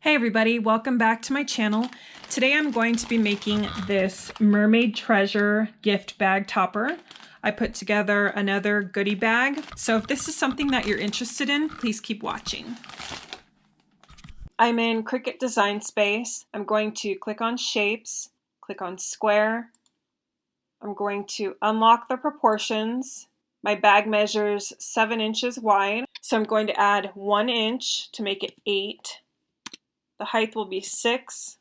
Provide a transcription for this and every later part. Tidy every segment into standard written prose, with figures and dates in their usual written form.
Hey everybody, welcome back to my channel. Today I'm going to be making this Mermaid Treasure gift bag topper. I put together another goodie bag, so if this is something that you're interested in, please keep watching. I'm in Cricut Design Space. I'm going to click on Shapes, click on Square. I'm going to unlock the proportions. My bag measures 7 inches wide, so I'm going to add 1 inch to make it 8. The height will be 6.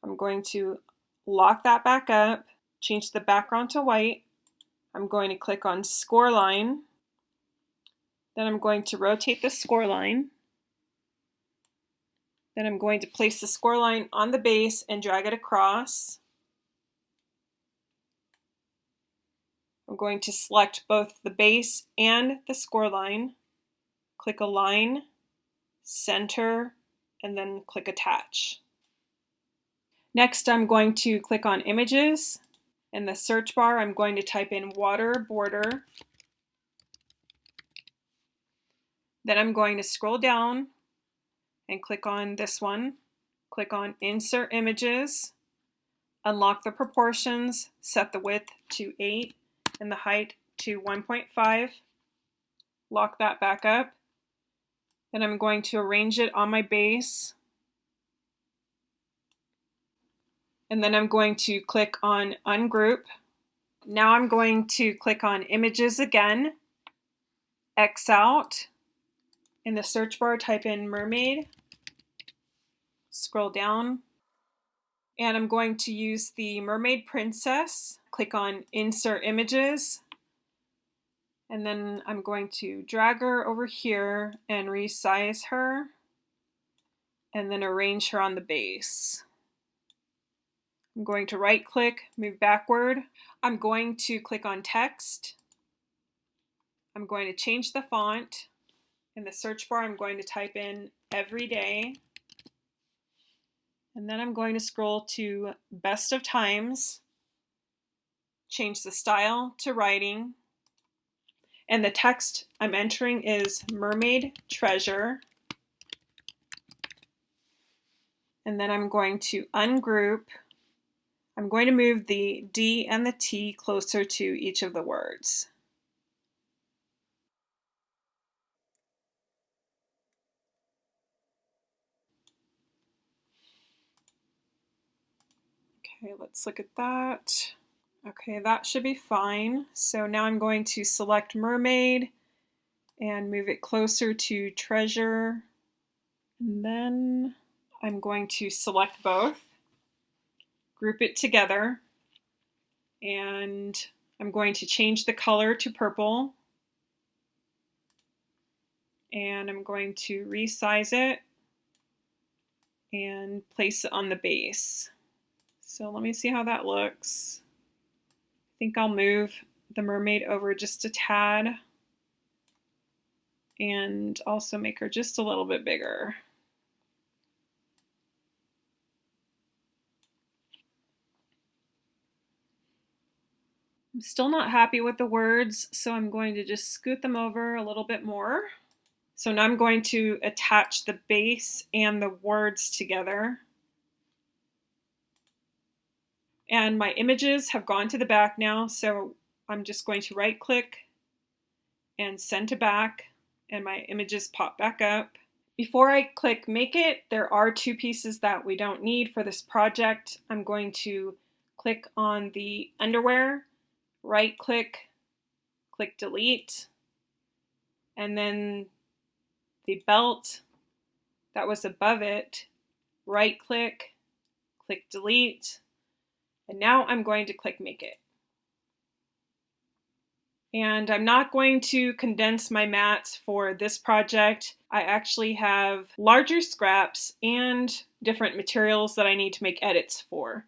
I'm going to lock that back up, change the background to white. I'm going to click on score line. Then I'm going to rotate the score line. Then I'm going to place the score line on the base and drag it across. I'm going to select both the base and the score line. Click Align, Center, and then click Attach. Next, I'm going to click on Images. In the search bar, I'm going to type in water border. Then I'm going to scroll down and click on this one. Click on Insert Images, unlock the proportions, set the width to 8 and the height to 1.5. Lock that back up. Then I'm going to arrange it on my base. And then I'm going to click on Ungroup. Now I'm going to click on Images again, X out. In the search bar, type in Mermaid, scroll down, and I'm going to use the Mermaid Princess. Click on Insert Images, and then I'm going to drag her over here and resize her, and then arrange her on the base. I'm going to right click, move backward. I'm going to click on Text. I'm going to change the font. In the search bar, I'm going to type in Everyday. And then I'm going to scroll to Best of Times. Change the style to writing. And the text I'm entering is Mermaid Treasure. And then I'm going to ungroup. I'm going to move the D and the T closer to each of the words. Okay, let's look at that. Okay, that should be fine. So now I'm going to select Mermaid and move it closer to Treasure. And then I'm going to select both, group it together, and I'm going to change the color to purple. And I'm going to resize it and place it on the base. So let me see how that looks. I think I'll move the mermaid over just a tad and also make her just a little bit bigger. I'm still not happy with the words, so I'm going to just scoot them over a little bit more. So now I'm going to attach the base and the words together. And my images have gone to the back now, so I'm just going to right click and send to back, and my images pop back up. Before I click Make It, there are 2 pieces that we don't need for this project. I'm going to click on the underwear, right click, click Delete, and then the belt that was above it, right click, click Delete, and now I'm going to click Make It. And I'm not going to condense my mats for this project. I actually have larger scraps and different materials that I need to make edits for.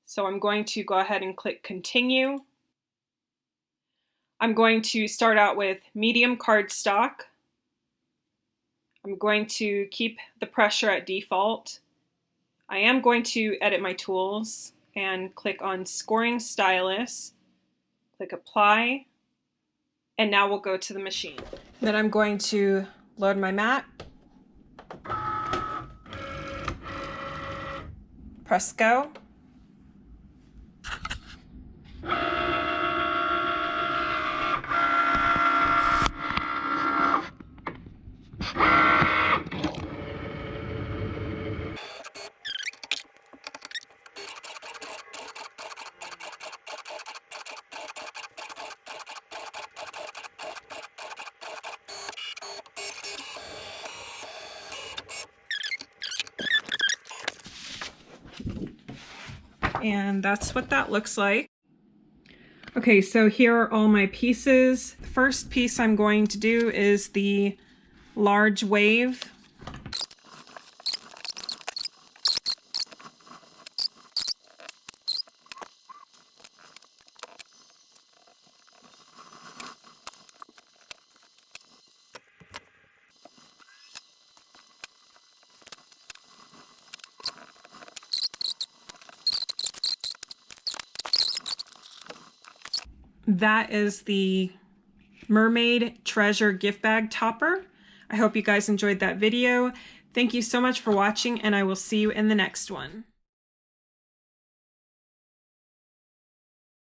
So I'm going to go ahead and click Continue. I'm going to start out with medium cardstock. I'm going to keep the pressure at default. I am going to edit my tools and click on Scoring Stylus, click Apply, and now we'll go to the machine. Then I'm going to load my mat. Press go. And that's what that looks like. Okay, so here are all my pieces. The first piece I'm going to do is the large wave. That is the Mermaid Treasure Gift Bag Topper. I hope you guys enjoyed that video. Thank you so much for watching, and I will see you in the next one.